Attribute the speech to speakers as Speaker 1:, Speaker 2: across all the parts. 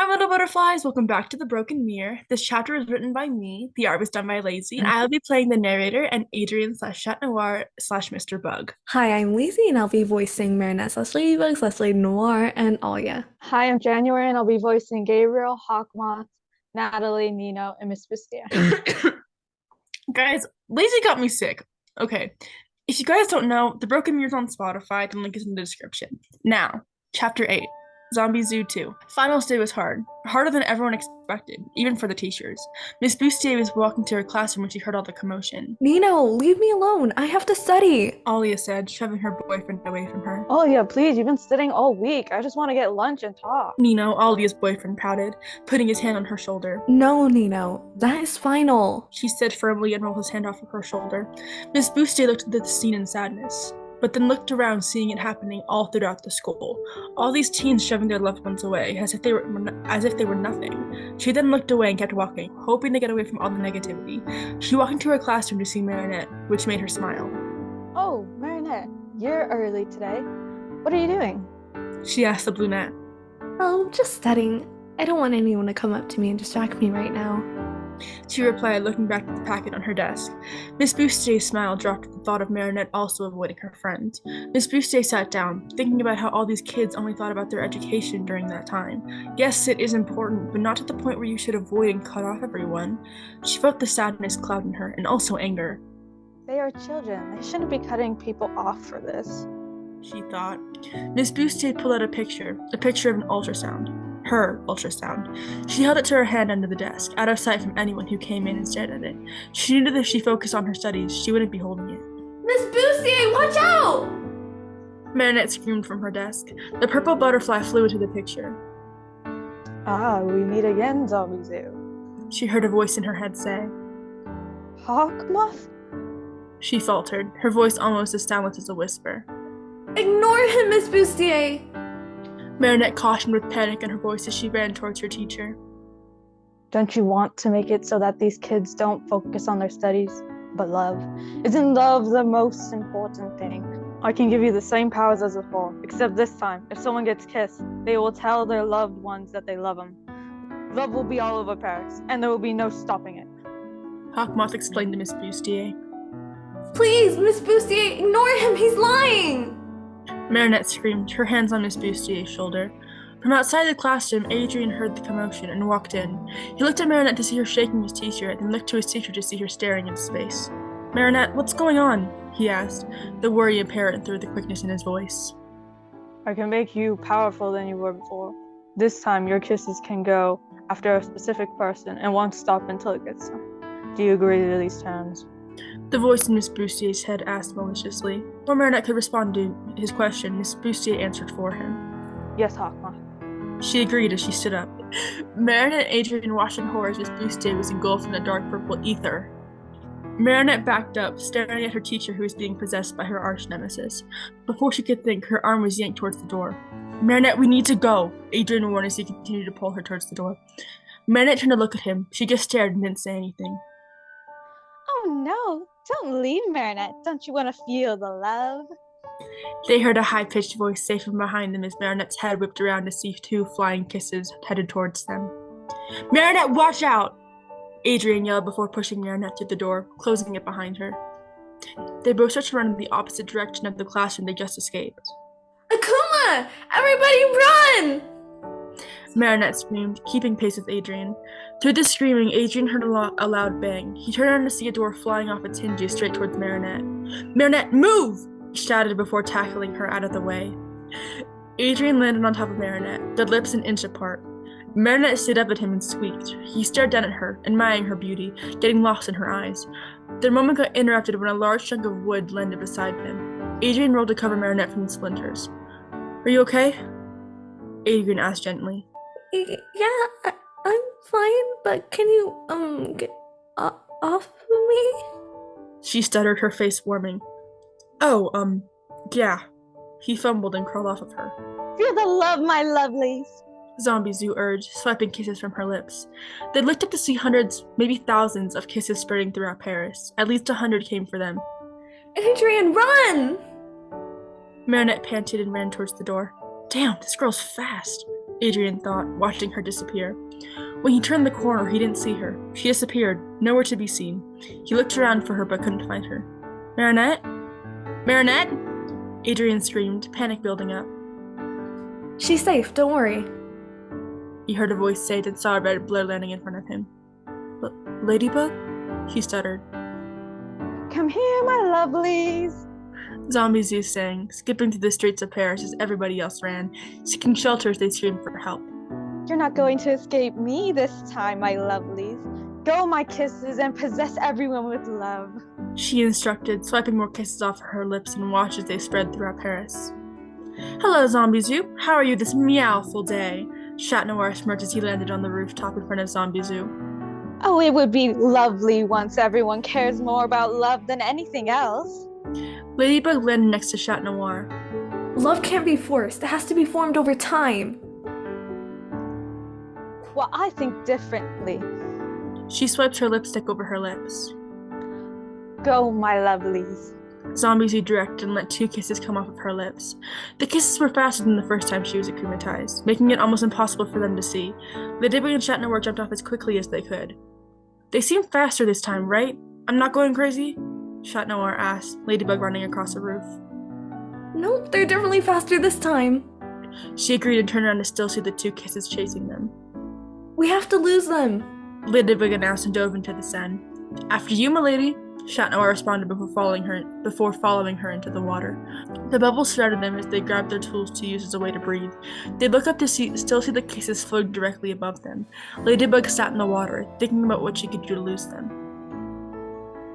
Speaker 1: Hi, little butterflies. Welcome back to The Broken Mirror. This chapter is written by me. The art was done by Lazy, and I'll be playing the narrator and Adrien slash Chat Noir slash Mr. Bug.
Speaker 2: Hi, I'm Lizzie, and I'll be voicing Marinette slash Ladybug slash Lady Noir and Alya.
Speaker 3: Hi, I'm January, and I'll be voicing Gabriel, Moth, Nathalie, Nino, and Miss Bustier.
Speaker 1: Guys, Lazy got me sick. Okay. If you guys don't know, The Broken Mirror's on Spotify. The link is in the description. Now, Chapter 8. Zombizou 2. Finals day was hard. Harder than everyone expected, even for the teachers. Miss Bustier was walking to her classroom when she heard all the commotion.
Speaker 2: Nino, leave me alone. I have to study.
Speaker 1: Alya said, shoving her boyfriend away from her.
Speaker 3: Oh, yeah, please, you've been sitting all week. I just want to get lunch and talk.
Speaker 1: Nino, Alya's boyfriend, pouted, putting his hand on her shoulder.
Speaker 2: No, Nino, that is final,
Speaker 1: she said firmly and rolled his hand off of her shoulder. Miss Bustier looked at the scene in sadness, but then looked around, seeing it happening all throughout the school. All these teens shoving their loved ones away, as if they were nothing. She then looked away and kept walking, hoping to get away from all the negativity. She walked into her classroom to see Marinette, which made her smile.
Speaker 3: Oh, Marinette, you're early today. What are you doing?
Speaker 1: She asked the brunette.
Speaker 2: Oh, just studying. I don't want anyone to come up to me and distract me right now,
Speaker 1: she replied, looking back at the packet on her desk. Miss Bustier's smile dropped at the thought of Marinette also avoiding her friend. Miss Bustier sat down, thinking about how all these kids only thought about their education during that time. Yes, it is important, but not to the point where you should avoid and cut off everyone. She felt the sadness clouding her, and also anger.
Speaker 3: They are children. They shouldn't be cutting people off for this,
Speaker 1: she thought. Miss Bustier pulled out a picture of an ultrasound. Her ultrasound. She held it to her hand under the desk, out of sight from anyone who came in and stared at it. She knew that if she focused on her studies, she wouldn't be holding it.
Speaker 2: Miss Bustier, watch out!
Speaker 1: Marinette screamed from her desk. The purple butterfly flew into the picture.
Speaker 3: Ah, we meet again, Zombizou,
Speaker 1: she heard a voice in her head say.
Speaker 3: Moth?
Speaker 1: She faltered, her voice almost as soundless as a whisper.
Speaker 2: Ignore him, Miss Bustier!
Speaker 1: Marinette cautioned with panic in her voice as she ran towards her teacher.
Speaker 3: Don't you want to make it so that these kids don't focus on their studies, but love? Isn't love the most important thing? I can give you the same powers as before, except this time, if someone gets kissed, they will tell their loved ones that they love them. Love will be all over Paris, and there will be no stopping it.
Speaker 1: Moth explained to Miss Bustier.
Speaker 2: Please, Miss Bustier, ignore him, he's lying!
Speaker 1: Marinette screamed, her hands on Miss Bustier's shoulder. From outside the classroom, Adrien heard the commotion and walked in. He looked at Marinette to see her shaking his t-shirt, then looked to his teacher to see her staring into space. Marinette, what's going on? He asked, the worry apparent through the quickness in his voice.
Speaker 3: I can make you powerful than you were before. This time, your kisses can go after a specific person and won't stop until it gets them. Do you agree to these terms?
Speaker 1: The voice in Miss Bustier's head asked maliciously. Before Marinette could respond to his question, Miss Bustier answered for him.
Speaker 3: Yes, Moth.
Speaker 1: She agreed as she stood up. Marinette and Adrien watched in horror as Miss Bustier was engulfed in a dark purple ether. Marinette backed up, staring at her teacher who was being possessed by her arch nemesis. Before she could think, her arm was yanked towards the door. Marinette, we need to go, Adrien warned as he continued to pull her towards the door. Marinette turned to look at him. She just stared and didn't say anything.
Speaker 3: Oh no, don't leave, Marinette. Don't you want to feel the love?
Speaker 1: They heard a high-pitched voice say from behind them as Marinette's head whipped around to see two flying kisses headed towards them. Marinette, watch out! Adrien yelled before pushing Marinette through the door, closing it behind her. They both started to run in the opposite direction of the classroom they just escaped.
Speaker 2: Akuma! Everybody run!
Speaker 1: Marinette screamed, keeping pace with Adrien. Through the screaming, Adrien heard a loud bang. He turned around to see a door flying off its hinges straight towards Marinette. Marinette, move! He shouted before tackling her out of the way. Adrien landed on top of Marinette, their lips an inch apart. Marinette stood up at him and squeaked. He stared down at her, admiring her beauty, getting lost in her eyes. Their moment got interrupted when a large chunk of wood landed beside them. Adrien rolled to cover Marinette from the splinters. Are you okay? Adrien asked gently.
Speaker 2: Yeah, I'm fine, but can you, get off of me?
Speaker 1: She stuttered, her face warming. Oh, yeah. He fumbled and crawled off of her.
Speaker 3: Feel the love, my lovelies,
Speaker 1: Zombizou urged, swiping kisses from her lips. They looked up to see hundreds, maybe thousands, of kisses spreading throughout Paris. At least 100 came for them.
Speaker 2: Adrien, run!
Speaker 1: Marinette panted and ran towards the door. Damn, this girl's fast. Adrien thought, watching her disappear. When he turned the corner, he didn't see her. She disappeared, nowhere to be seen. He looked around for her but couldn't find her. Marinette? Marinette? Adrien screamed, panic building up.
Speaker 2: She's safe, don't worry.
Speaker 1: He heard a voice say, then saw a red blur landing in front of him. Ladybug? He stuttered.
Speaker 3: Come here, my lovelies.
Speaker 1: Zombizou sang, skipping through the streets of Paris as everybody else ran. Seeking shelter as they screamed for help.
Speaker 3: You're not going to escape me this time, my lovelies. Go, my kisses, and possess everyone with love.
Speaker 1: She instructed, swiping more kisses off her lips and watched as they spread throughout Paris. Hello, Zombizou. How are you this meowful day? Noir smirked as he landed on the rooftop in front of Zombizou.
Speaker 3: Oh, it would be lovely once everyone cares more about love than anything else.
Speaker 1: Ladybug landed next to Noir.
Speaker 2: Love can't be forced. It has to be formed over time.
Speaker 3: Well, I think differently.
Speaker 1: She swiped her lipstick over her lips.
Speaker 3: Go, my lovelies.
Speaker 1: Zombizou directed and let 2 kisses come off of her lips. The kisses were faster than the first time she was akumatized, making it almost impossible for them to see. Ladybug and Noir jumped off as quickly as they could. They seem faster this time, right? I'm not going crazy? Noir asked, Ladybug running across the roof.
Speaker 2: Nope, they're definitely faster this time.
Speaker 1: She agreed and turned around to still see the 2 kisses chasing them.
Speaker 2: We have to lose them.
Speaker 1: Ladybug announced and dove into the Seine. After you, milady, Noir responded before following her into the water. The bubbles surrounded them as they grabbed their tools to use as a way to breathe. They looked up to still see the kisses floating directly above them. Ladybug sat in the water, thinking about what she could do to lose them.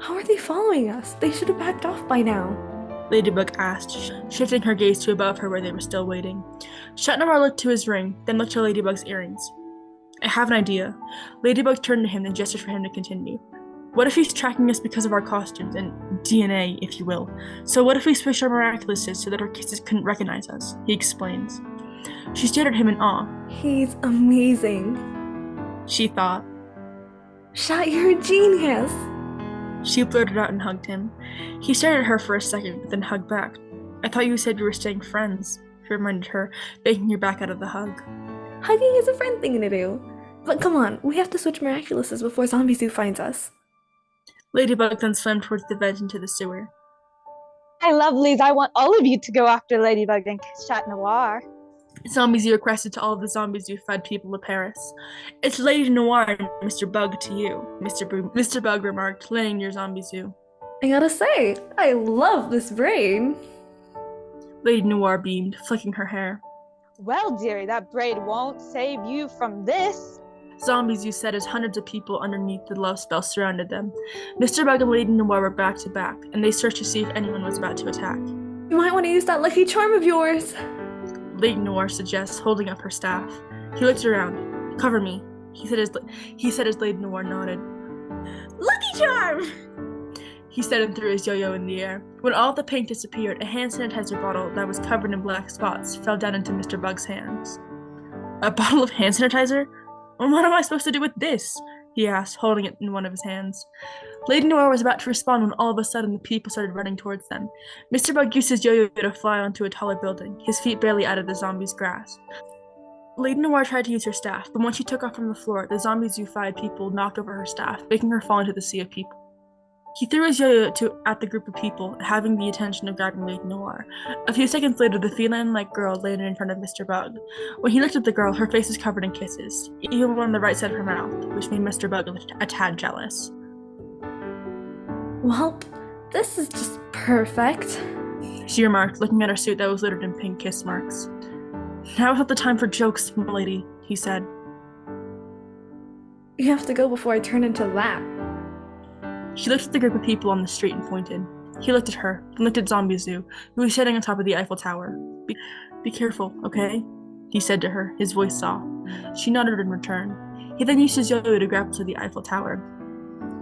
Speaker 2: How are they following us? They should have backed off by now.
Speaker 1: Ladybug asked, shifting her gaze to above her where they were still waiting. Noir looked to his ring, then looked to Ladybug's earrings. I have an idea. Ladybug turned to him and gestured for him to continue. What if he's tracking us because of our costumes and DNA, if you will? So what if we switch our Miraculouses so that our kisses couldn't recognize us? He explains. She stared at him in awe.
Speaker 2: He's amazing.
Speaker 1: She thought.
Speaker 2: You're a genius.
Speaker 1: She blurted out and hugged him. He stared at her for a second, but then hugged back. I thought you said we were staying friends, he reminded her, making her back out of the hug.
Speaker 2: Hugging is a friend thing to do. But come on, we have to switch Miraculouses before Zombizou finds us.
Speaker 1: Ladybug then swam towards the vent into the sewer.
Speaker 3: My lovelies, I want all of you to go after Ladybug and Chat Noir.
Speaker 1: Zombizou requested to all of the Zombizou-fed people of Paris. It's Lady Noir and Mr. Bug to you, Mr. Bug remarked, laying near Zombizou.
Speaker 2: I gotta say, I love this braid.
Speaker 1: Lady Noir beamed, flicking her hair.
Speaker 3: Well, dearie, that braid won't save you from this.
Speaker 1: Zombizou said as hundreds of people underneath the love spell surrounded them. Mr. Bug and Lady Noir were back to back, and they searched to see if anyone was about to attack.
Speaker 2: You might want to use that lucky charm of yours.
Speaker 1: Lady Noir suggests, holding up her staff. He looked around. Cover me, he said as Lady Noir nodded. Lucky charm! He said and threw his yo-yo in the air. When all the paint disappeared, a hand sanitizer bottle that was covered in black spots fell down into Mr. Bug's hands. A bottle of hand sanitizer? What am I supposed to do with this? He asked, holding it in one of his hands. Lady Noir was about to respond when all of a sudden the people started running towards them. Mr. Bug used his yo-yo to fly onto a taller building, his feet barely out of the zombie's grasp. Lady Noir tried to use her staff, but when she took off from the floor, the Zombizou-fied people knocked over her staff, making her fall into the sea of people. He threw his yo-yo at the group of people, having the intention of grabbing Lady Noir. A few seconds later, the feline-like girl landed in front of Mr. Bug. When he looked at the girl, her face was covered in kisses, even one on the right side of her mouth, which made Mr. Bug a tad jealous.
Speaker 2: Well, this is just perfect,
Speaker 1: she remarked, looking at her suit that was littered in pink kiss marks. Now is not the time for jokes, milady, he said.
Speaker 2: You have to go before I turn into that.
Speaker 1: She looked at the group of people on the street and pointed. He looked at her, then looked at Zombizou, who was sitting on top of the Eiffel Tower. Be careful, okay? He said to her, his voice soft. She nodded in return. He then used his yo-yo to grapple to the Eiffel Tower.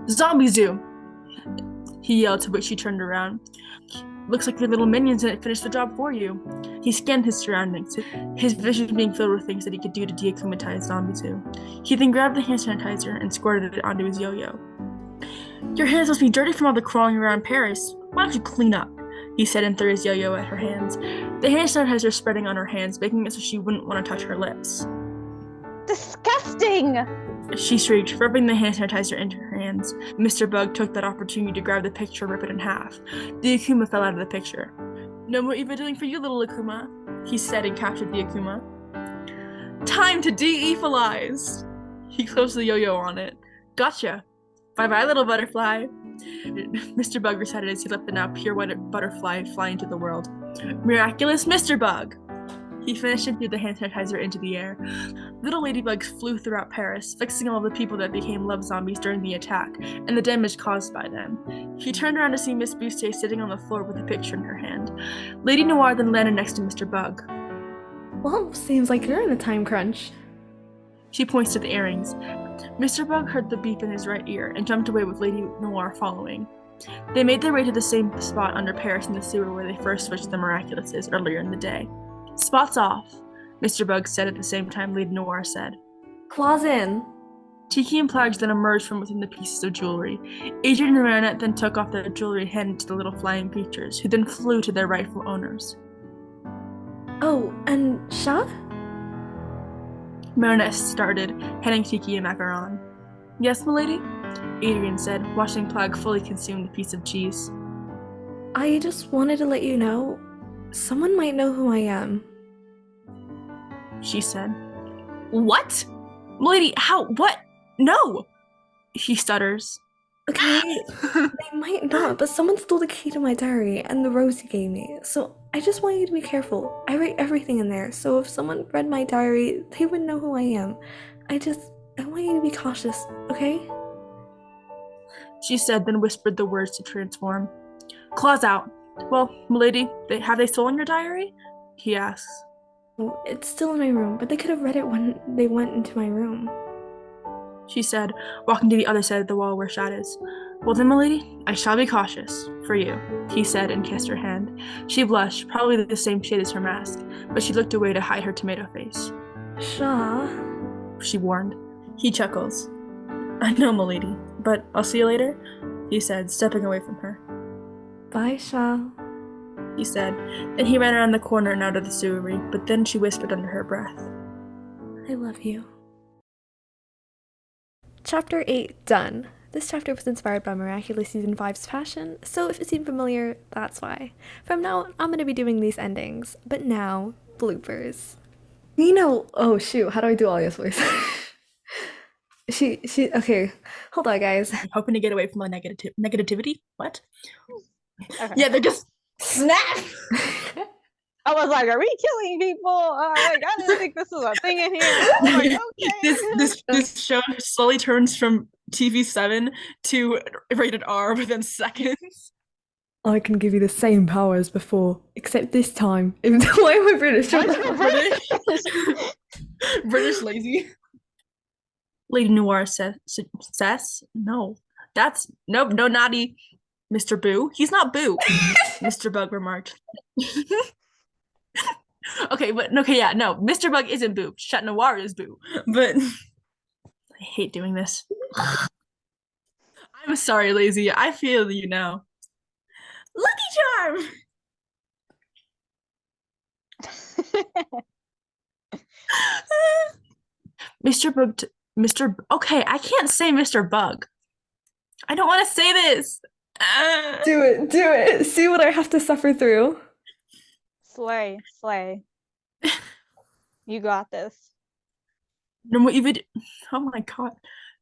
Speaker 1: Zombizou! He yelled, to which she turned around. Looks like your little minions didn't finish the job for you. He scanned his surroundings, his vision being filled with things that he could do to deakumatize Zombizou. He then grabbed the hand sanitizer and squirted it onto his yo-yo. Your hands must be dirty from all the crawling around Paris. Why don't you clean up? he said and threw his yo-yo at her hands. The hand sanitizer spreading on her hands, making it so she wouldn't want to touch her lips.
Speaker 3: Disgusting!
Speaker 1: She shrieked, rubbing the hand sanitizer into her hands. Mr. Bug took that opportunity to grab the picture and rip it in half. The Akuma fell out of the picture. "No more evil-doing for you, little Akuma," he said and captured the Akuma. "Time to de-evilize!" He closed the yo-yo on it. "Gotcha. Bye-bye, little butterfly," Mr. Bug recited as he let the now pure white butterfly fly into the world. "Miraculous Mr. Bug!" He finished and threw the hand sanitizer into the air. Little ladybugs flew throughout Paris, fixing all the people that became love zombies during the attack, and the damage caused by them. He turned around to see Miss Bustier sitting on the floor with a picture in her hand. Lady Noire then landed next to Mr. Bug.
Speaker 2: Well, seems like you're in a time crunch.
Speaker 1: She points to the earrings. Mr. Bug heard the beep in his right ear and jumped away with Lady Noire following. They made their way to the same spot under Paris in the sewer where they first switched the Miraculouses earlier in the day. "Spot's off," Mr. Bug said at the same time Lady Noire said.
Speaker 2: Claws in.
Speaker 1: Tiki and Plagues then emerged from within the pieces of jewelry. Adrien and Marinette then took off their jewelry and handed it to the little flying creatures, who then flew to their rightful owners.
Speaker 2: Oh, and Shah?
Speaker 1: Marinette started, handing Tiki a macaron. "Yes, m'lady?" Adrien said, watching Plague fully consume the piece of cheese.
Speaker 2: I just wanted to let you know, someone might know who I am.
Speaker 1: She said. "What? M'lady, how? What? No!" He stutters.
Speaker 2: Okay, they might not, but someone stole the key to my diary and the rose you gave me, so I just want you to be careful. I write everything in there, so if someone read my diary, they would know who I am. I want you to be cautious, okay?
Speaker 1: She said, then whispered the words to transform. "Claws out. Well, m'lady, have they stolen your diary?" he asks.
Speaker 2: Oh, it's still in my room, but they could have read it when they went into my room.
Speaker 1: She said, walking to the other side of the wall where Shad is. "Well then, m'lady, I shall be cautious. For you," he said and kissed her hand. She blushed, probably the same shade as her mask, but she looked away to hide her tomato face.
Speaker 2: Shah?
Speaker 1: She warned. He chuckles. "I know, m'lady, but I'll see you later," he said, stepping away from her.
Speaker 2: Bye, Shah,
Speaker 1: he said. Then he ran around the corner and out of the sewery, but then she whispered under her breath.
Speaker 2: I love you. Chapter 8 done. This chapter was inspired by Miraculous Season 5's passion, so if it seemed familiar, that's why. From now on, I'm going to be doing these endings, but now, bloopers. Nino! Oh shoot, how do I do Alya's voice? Okay, hold on guys.
Speaker 1: I'm hoping to get away from my negativity? What?
Speaker 3: Okay.
Speaker 1: Yeah, they're just snap!
Speaker 3: I was like, are we killing people? I didn't think this was a thing in here. I was like, okay.
Speaker 1: This show slowly turns from TV7 to rated R within seconds.
Speaker 2: I can give you the same power as before, except this time. Why am I British?
Speaker 1: British lazy. Lady Noire says, no, that's, no, naughty. Mr. Boo? He's not Boo. Mr. Bug remarked. Okay, no, Mr. Bug isn't Boo. Chat Noir is Boo. But I hate doing this. I'm sorry, lazy. I feel you now. Lucky Charm! Okay, I can't say Mr. Bug. I don't want to say this.
Speaker 2: Do it. See what I have to suffer through.
Speaker 3: Slay. You got this.
Speaker 1: No more even. Oh my god.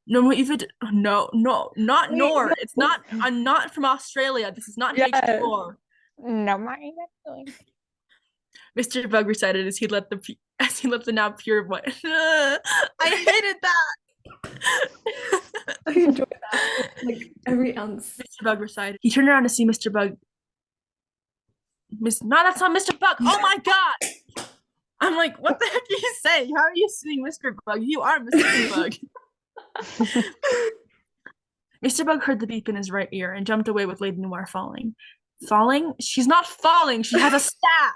Speaker 1: No more even. No, not Noire. It's not. I'm not from Australia. This is not H4.
Speaker 3: No, mind doing.
Speaker 1: Mr. Bug recited as he let the now pure what. I hated that.
Speaker 2: I enjoyed that. Like every ounce.
Speaker 1: Mr. Bug recited. He turned around to see Mr. Bug. No, that's not Mr. Bug. Oh my god. I'm like, what the heck are you saying? How are you seeing Mr. Bug? You are Mr. Bug. Mr. Bug heard the beep in his right ear and jumped away with Lady Noire falling. Falling? She's not falling. She has a staff.